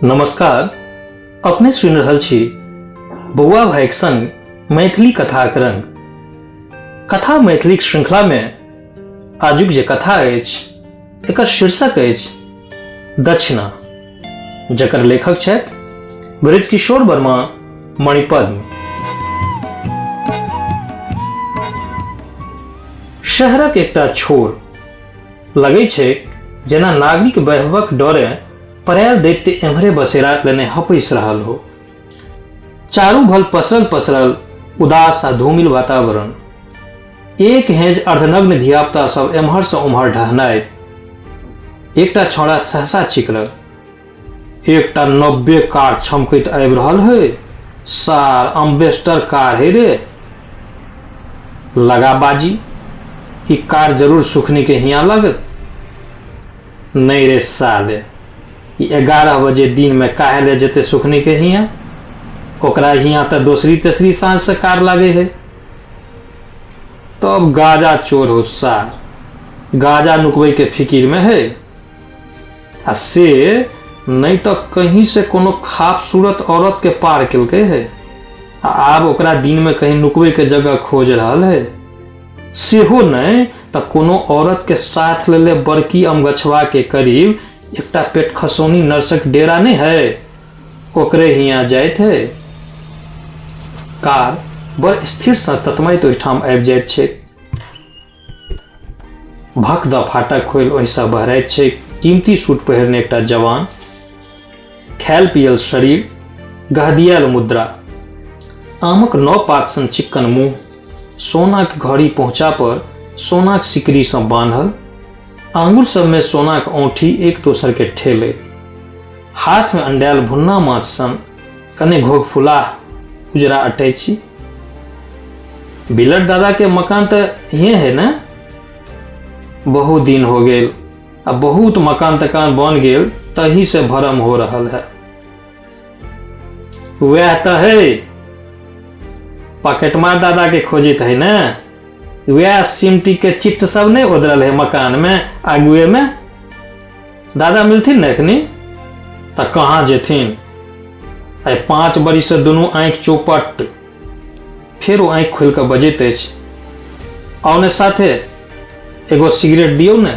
नमस्कार। अपने सुनि रहल छी बौआ भाइक संग मैथिली कथाक रंग। कथा मैथिलीक श्रृंखला में आजुक जे कथा अछि एकर शीर्षक अछि दक्षिणा, जकर लेखक छथि ब्रजकिशोर वर्मा मणिपद्म। शहरक एकटा छोर लगै छै जेना नागरिक वैभवक डरे परायल दैत्य एम्हरे बसेरा लेने हपैस रहल हो। चारू भल पसरल पसरल उदास आ धूमिल वातावरण, एक हेंज अर्धनग्न धियापुता सब एम्हर से उम्हर ढहनाइ। एकटा छौड़ा सहसा चिकलल, एकटा 90 कार छमकैत आबि रहल है। सार अम्बेस्टर कार है रे, लगा बाजी, ई कार जरूर सुखनी के हिया लागत। नहीं रे साले, 11 बजे दिन में काहे ले जते सुखनी के हिया, ओकरा हिया तो दूसरी तेसरी सांझ से कार लागे है। तो अब गाजा चोर हो सार, गाजा नुकबै के फिकिर में है। आ से नहीं तो कहीं से कोनो खाबसूरत औरत के पार केलके है। आब ओकरा दिन में कहीं नुकबै के जगह खोज रहल है। सेहो नहीं तो कोनो औरत के साथ लेले बड़की अमगछवा के करीब एकटा पेट खसौनी नर्सक डेरा नहीं है, ओकरे हिया जाइत है। कार बड़ स्थिर सँ ततमाइत ओहिठाम आबि जाइत छै। भक द फाटक खोलि ओहिसँ बहराइत छै कीमती सूट पहिरने एकटा जवान, खायल पियल शरीर, गहदियाल मुद्रा, आमक 9 पात सन चिक्कन मुंह, सोनाक घड़ी पहुंचा पर सोनाक सिकरी सँ बान्हल, आंगुर सब में सोनाक औंठी एक दोसर के ठेले, हाथ में अंडायल भुन्ना माछ सन कने घोग फुलाह उजरा अटैची। बिलट दादा के मकान तो ये है ना, बहुत दिन हो गेल, अब बहुत मकान तकान बन गेल, तही से भरम हो रहल है। वह तो है पॉकेटमार दादा के खोजित है ना, वह सिमटी के चिट्ठ सब नहीं उधरल है मकान में आगुए में। दादा मिलथिन न एखनी तो कहाँ जेथिन। 5 बरी से दुनू आंख चौपट, फिर वो आंख खोल के बजैत अछि, औने साथे एगो सिगरेट दियो ने।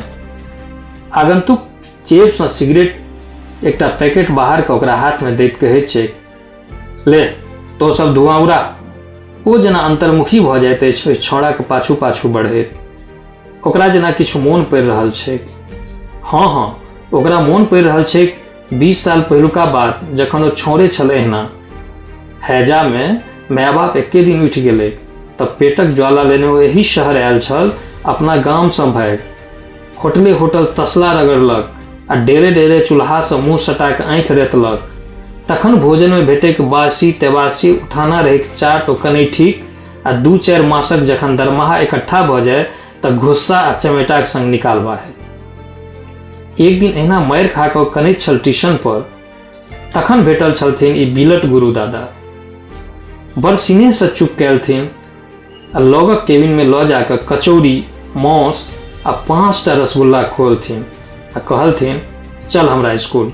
आगंतुक जेब से सिगरेट एकटा पैकेट बाहर के ओकरा हाथ में दैत कहै छै, ले तो सब धुआं उड़ा। ओ जेना अंतर्मुखी भ जाइत अछि, ओहि छौड़ा के पाछू पाछू बढ़ैत। ओकरा जेना किछु मोन पड़ि रहल छै। हाँ हाँ, ओकरा मोन पड़ि रहल छै 20 साल पहिलुका बात, जखन ओ छौड़े छलै एहिना। हैजा में माय बाप एके दिन उठि गेलै तब पेटक ज्वाला लेने ओ एही शहर आयल छल अपना गाम सँ भागि। होटले होटल तसला रगड़लक आ डेरे डेरे चूल्हा सँ मुँह सटा के आँखि रेतलक। तखन भोजन में भेटैक बासी तेबासी उठाना रहैक चाट ओ कनै ठीक, आ 2-4 मासक जखन दरमाहा इकट्ठा भ जाए तऽ गुस्सा आ चमेटाक संग निकालबा है। एक दिन एहिना मारि खा कऽ कनैत छल ट्यूशन पर, तखन भेटल छलथिन ई बिलट गुरु दादा। बड़ सिनेह सँ चुप कैलथिन आ लगक केबिन में लऽ जाकऽ कचौड़ी, मांस आ 5टा रसगुल्ला खोलथिन आ कहलथिन, चल हमरा स्कूल।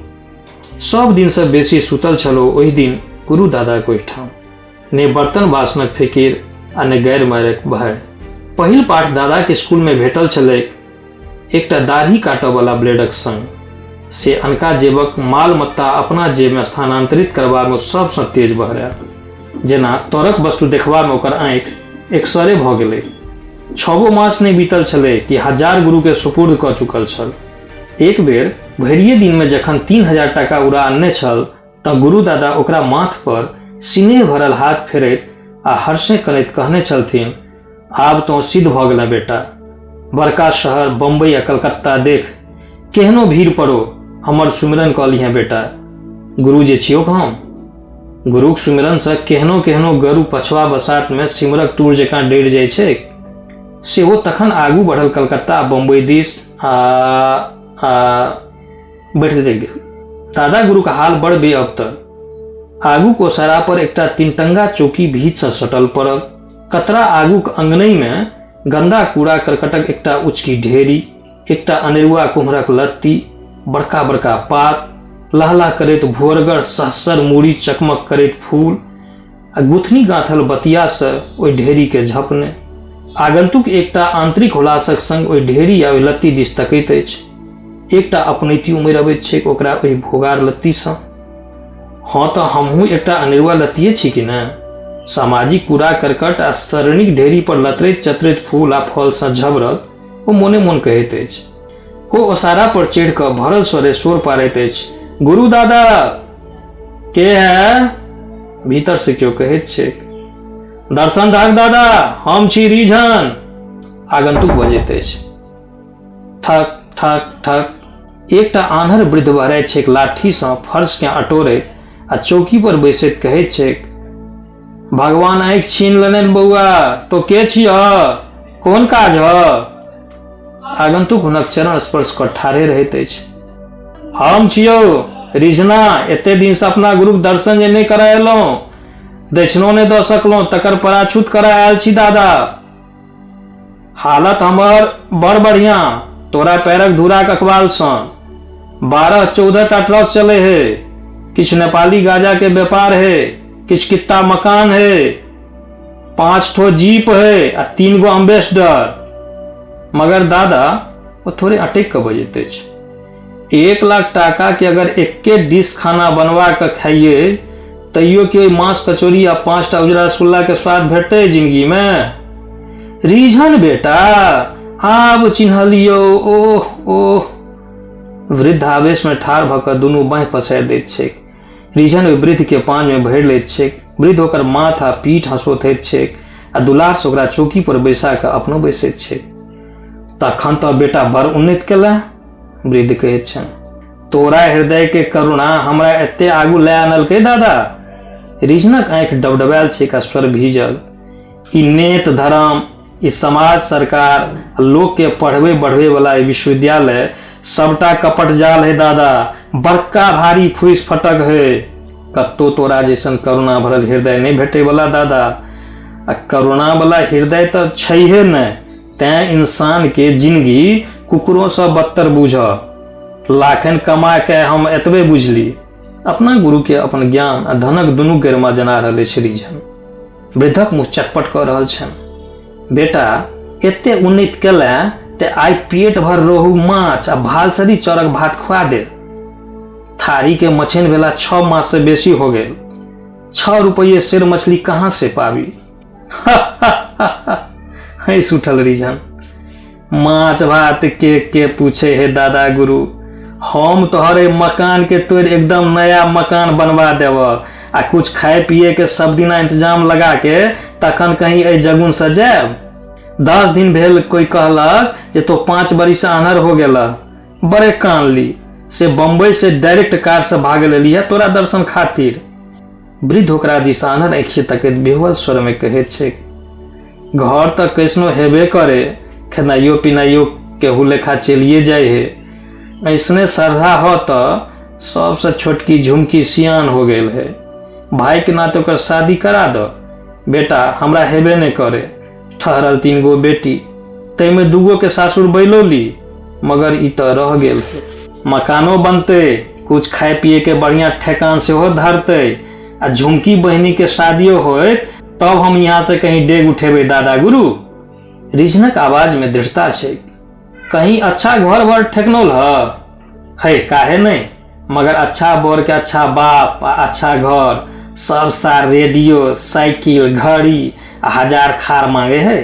सब दिन से बेसी सुतल छलो ओहि दिन गुरु दादा के ओहिठाम, ने बर्तन बासनक फिकिर आ ने गैर मारक भय। पहिल पाठ दादा के स्कूल में भेटल छलै एकटा दाढ़ी काटऽ वाला ब्लेडक संग। से अनका जेबक माल मत्ता अपना जेब में स्थानांतरित करबा में सबसँ तेज बहरायल, जेना तोरक वस्तु देखबा में ओकर आँखि एकसरे भ गेलै। 6 मास नहीं बीतल छलै कि 1000 गुरु के सुपुर्द कऽ चुकल छल। एक बेर भरिये दिन में जखन 3000 टाका उड़ा अनने छल तऽ गुरु दादा ओकरा माथ पर सिनेह भरल हाथ फेरैत आ हर्षे कनैत कहने छलथिन, आब तो सिद्ध भ गेल बेटा। बड़का शहर बम्बई आ कलकत्ता देख, केहनो भीड़ पड़ो हमर सुमिरन कऽ लिहें बेटा। गुरु जे छियौ हम, गुरुक सुमिरन से केहनो केहनो गरु पछवा बसात में सिमरक तूर जकाँ डरि जाइ छै। से वो तखन आगू बढ़ल कलकत्ता आ बम्बई दिस बैठते देख गेल। दादा गुरु का हाल बड़ बेअबतर। आगू को सरा पर एकटा 3 चौकी भीत से सटल पड़ल। कतरा आगूक अंगनई में गंदा कूड़ा करकटक एकटा उचकी ढेरी, एकटा अनेरुआ कुम्हरक लत्ती, बड़का बड़का पात लहला करैत भोरगर सहसर मूड़ी चकमक करैत फूल आ गुथनी गाँथल बतिया से ओहि ढेरी के झपने आगंतुक एकटा आंतरिक हुलासक संग ओहि ढेरी आ ओहि लत्ती दिस तकैत अछि। एकटा अपनैती उमरि अबैत छैक ओकरा ओहि भोगार लत्ती सँ। हाँ तऽ हमहूँ एकटा अनिर्वा लत्तीये छी कि ने। सामाजिक कूड़ा करकट आ सरणीक ढेरी पर लतरैत चतरैत फूल आ फल सँ झबरल ओ मोने मोन कहैत अछि। ओ ओसारा पर चढ़ि कऽ भरल स्वरे शोर पारैत अछि, गुरु दादा के है? भीतर से क्यों कहैत छैक, दर्शन धाक दादा, हम छी रीझन। आगंतुक बजैत अछि। ठक ठक ठक एकटा आन्हर वृद्ध बहराइत छैक लाठी सँ फर्श के अटोरैत आ चौकी पर बैसैत कहैत छैक, भगवान आँखि छीन लेने बौआ, तो के छिय? कोन काज ह? आगंतुक हुनक चरण स्पर्श कर ठाढ़े रहैत अछि। हम छियौ रिझना, एते दिन से अपना गुरुक दर्शन जे नहि करा एलहुं, दक्षिणो नहि दऽ सकलहुं तकर पराछूत करा आयल छी दादा। हालत हमर बड़ बढ़िया, तोरा पैरक धूराक अखबाल सन 12-14 टा ट्रक चले है, किछ नेपाली गाजा के व्यापार है, किछ कित्ता मकान है, 5 ठो जीप है आ 3 गो एम्बेसडर। मगर दादा वो थोड़े अटेक के बजैत अछि, 1 लाख टाका के अगर एके डिश खाना बनवा के खाइए तैयो के मांस कचौरी आ 5 टा उजरा रसगुल्ला के स्वाद भेटते जिंदगी में। रीझन बेटा आब चिन्हलियो, ओह ओह। वृद्ध आवेश में ठाढ़ भऽ कऽ दुनू बाँहि पसारि दैत छैक। रीझन ओहि वृद्ध के पाँज में भरि लैत छैक। वृद्ध ओकर माथा पीठ हंसोथैत छैक आ दुलार से ओकरा चौकी पर बैसा कऽ अपनो बैसैत छैक। तखन तऽ बेटा बड़ उन्नति केला, वृद्ध कहैत छनि। तोरा हृदय के करुणा हमरा एते आगू लए आनलकै दादा। रीझनक आंखि डबडबायल छैक आ स्वर भीजल। ई नेत धर्म, ई समाज, सरकार, लोक के पढ़वे बढ़वे वाला विश्वविद्यालय सबटा कपट जाल है दादा, बड़का भारी फूस फटक है। कत्तो तोरा जैसन करुणा भरल हृदय नहीं भेटे वाला दादा। आ करुणा वाला हृदय तो छैहे नहीं, तैं इंसान के जिंदगी कुकुरों से बदतर बुझ। लाखन कमा के हम एतबे बुझली, अपना गुरु के अपन ज्ञान आ धनक दुनू गरिमा जना रहले छै रीझन। वृद्धक मुँह चटपट कऽ रहल छनि। बेटा एते उन्नति केले ते आइ पेट भर रोहू माछ आ भालसरी चौरक भात खुआ दे। थारी के मछेन भेला 6 मास से बेसी हो गए। 6 रुपये शेर मछली कहाँ से पावी? हंस उठल रीझन। माछ भात के पूछे है दादा गुरु, हम तोहरे मकान के तोड़ एकदम नया मकान बनवा देव आ कुछ खाए पिए के सब दिना इंतजाम लगा के तखन कहीं ए जगुन से जाब। 10 दिन भेल कोई कहलक जे तो 5 बरिस आन्हर हो गेला, बड़े कान ली से बम्बई से डायरेक्ट कार से भाग लेली है तोरा दर्शन खातिर। वृद्ध ओकरा दिस आन्हर आँखि तकैत बेहुअल स्वर में कहैत छै, घर तक कैसनो हेबे करे, खेनाइयो पिनाइयो केहू लेखा चलिए जाए है। ऐसने श्रद्धा हो तो सबसे छोटकी झुमकी सियान हो गई है, भाई के नाते ओकर शादी करा दो। बेटा हमरा हेबे नहीं करे, ठहरल 3 गो बेटी, तै में 2 गो के सासुर बैलोली, मगर ई तो रह गेल है। मकानो बनते, कुछ खाए पिए के बढ़िया ठेकान से हो धरते आ झुमकी बहनी के शादियों होत तब हम यहाँ से कहीं डेग उठेबे दादा गुरु। रीझनक आवाज में दृढ़ता छै। कहीं अच्छा घर बर ठेकनौल है काहे नहीं, मगर अच्छा बर के अच्छा बाप आ अच्छा घर, सब सार रेडियो, साइकिल, घड़ी आ 1000 खार मांगे है।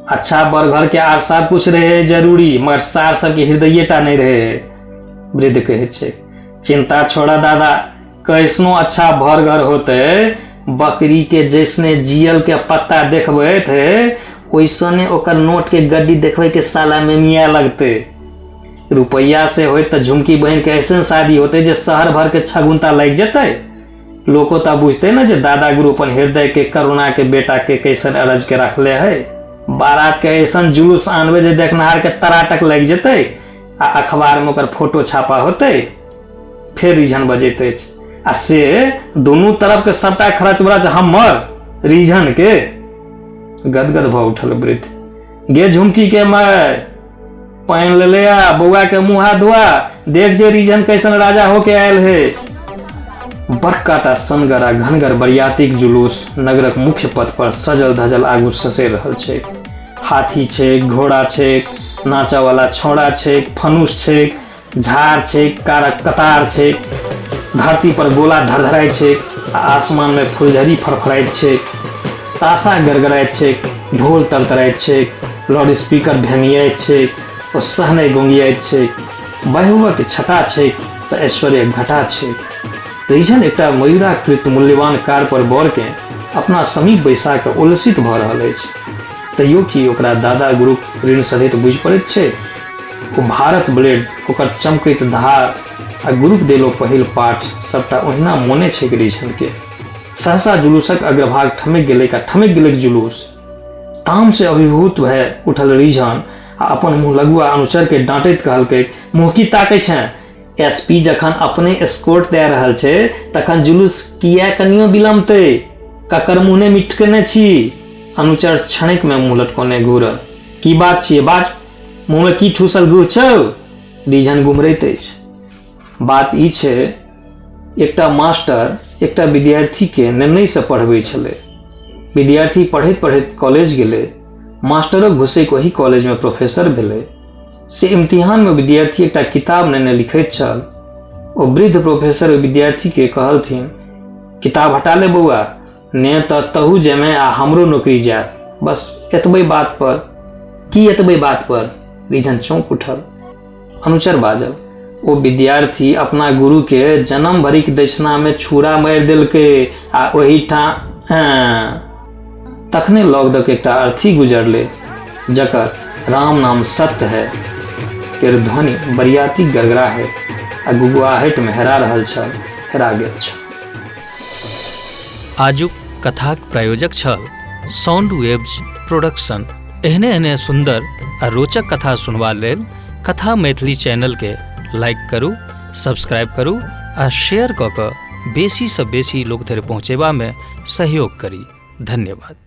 अच्छा बर घर के आर सब कुछ रहे जरूरी, मगर सार सबके हृदयटा नहीं रहे। वृद्ध कहे छै, चिंता छोड़ा दादा, कैसनो अच्छा भर घर होते, बकरी के जैसने जियल के पत्ता देखबे थे वैसने ओकर नोट के गड्डी देखबे के साला में मिया लगते। रुपया से होते तो झुमकी बहन के ऐसे शादी होते जे शहर भर के छगुनता लग जते। लोको तो बुझते ना जे दादा गुरु अपन हृदय के करुणा के बेटा के कैसन अरज के रखले है। बारात के ऐसा जुलूस आनबे जे देखनहार के तराटक लग जते आ अखबार में ओकर फोटो छापा होते। फिर रीझन बजेते आ से दोनों तरफ के सबटा खर्च बरच हमर रीझन के। गदगद भ उठल वृद्ध। गे झुमकी के माय, पानी ले ले आ, बउआ के मुंह हाथ धोआ, देख जे रीजन कैसन राजा होके आयल है। बड़काटा सनगर आ घनगर बरियातीक जुलूस नगरक मुख्य पथ पर सजल धजल आगू ससैर रहल छै। हाथी छै, घोड़ा छै, नाचा वाला छौड़ा छै, फनुस छै, झाड़ छै, कारक कतार छै। धरती पर गोला धड़धड़ाइत छै, आसमान में फुलझड़ी फड़फड़ाइत छै, ताशा गड़गड़ाइत छै, ढोल तरतराइत छै, लाउड स्पीकर भेमियाइत छै, और सहने गुंगियाइत छै। वैभवक छटा छै तऽ ऐश्वर्य घटा छै। रीजन एकटा मयूराकृत मूल्यवान कार पर बर के अपना समीप बैसा के उलसित भऽ रहल अछि। तैयो कि ओकरा दादा गुरुक ऋण सहित बुझि पड़ैत छै। ओ भारत ब्लेड, ओकर चमकैत धार आ गुरुक देलो पहिल पाठ सबटा ओहिना मोने छै रीजन के। सहसा जुलूसक अग्रभाग ठमक गेलै का ठमक गेलै जुलूस। ताम से अभिभूत भए उठल रीजन आ अपन मुंह लगुआ अनुचर के डांटैत कहलकै, मुंह की ताकै छै? एसपी जखन अपने एस्कोर्ट दे रहल छै तखन जुलूस किया कनियो बिलमतै? ककर मुंह ने मिटकने छी? अनुचर क्षणिक में मुंह लटकोने घूरल। की बात छियै? बाज, मुंह में की ठूसल गुह छौ? रीजन गुमरैत अछि। बात ई छै, एकटा मास्टर एकटा विद्यार्थी के निर्णय से पढ़बै छलै। विद्यार्थी पढ़ैत पढ़ैत कॉलेज गेलै, मास्टरो घुसैक ओही कॉलेज में प्रोफेसर भेलै। से इम्तिहान में विद्यार्थी एकटा किताब नेने लिखैत छल। ओ वृद्ध प्रोफेसर विद्यार्थी के कहलथिन, किताब हटा ले बउआ, ने तऽ तहू जेमे आ हमरो नौकरी जायत। बस एतबे बात पर। की एतबे बात पर? रीजन चौंक उठल। अनुचर बाजल, ओ विद्यार्थी अपना गुरु के जन्म भरिक दक्षिणा में छुरा मारि देलकै आ ओही ठाम तखने लगदक एकटा अर्थी गुजरले, जकर राम नाम सत्य है केर ध्वनि बरियाती गरगरा है आ गुगुआहट में हेरा रहल छल, हेरा गेल छल। आजुक कथाक प्रायोजक छल साउंड वेव्स प्रोडक्शन। एहने सुंदर आ रोचक कथा सुनबा लेल कथा मैथिली चैनल के लाइक करू, सब्सक्राइब करू आ शेयर कऽ कऽ बेसी सँ बेसी लोक धरि पहुँचेबा में सहयोग करी। धन्यवाद।